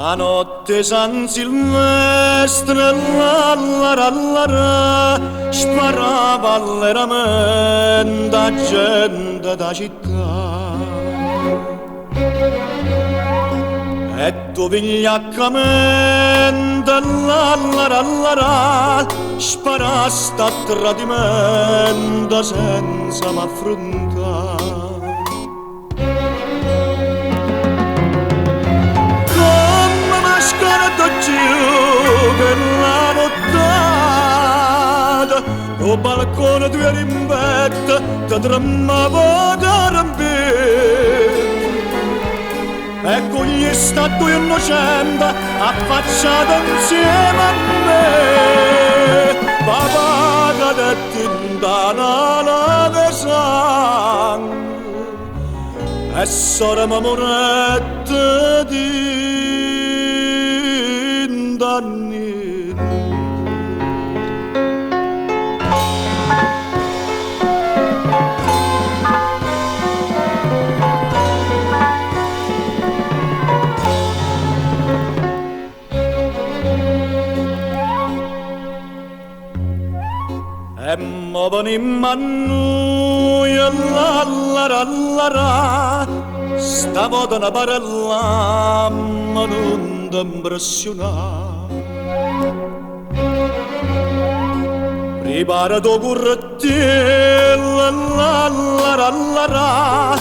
A notte San Silvestre l'allarallara sparava alleramento a gente da città e tu vigliaccamente l'allarallara sparaste a tradimento senza m'affrontare. Che la nottata o balcone tu eri in vetta ti tremavo da rampire e con gli stati innocenti affacciato insieme a me papà cadetti in tanala de sangue e sora m'amorette di danni. E mo venimmo a noi l'allarallara stavolta una parella ma non t'impressionare. Prepara tuo currettiello l'allarallara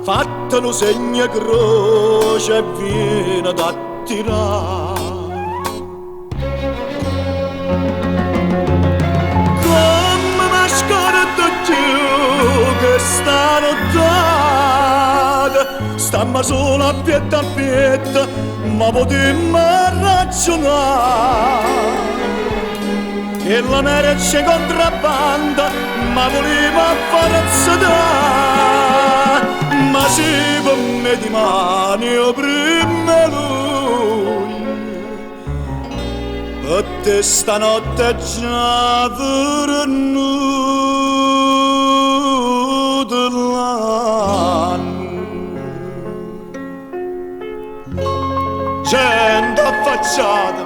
fattelo segno croce e vieni ad attirare. Che sta nottata stamma solo a pietta ma potremmo ragionare che la merce contrabbanda ma voleva fare zedare ma si per me di mani o prima lui e te stanotte già per noi gente affacciata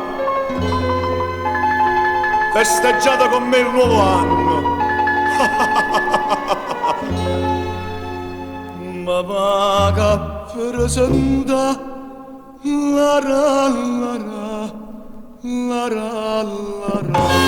festeggiata con me il nuovo anno ma vaga presenta la ra la ra la ra la ra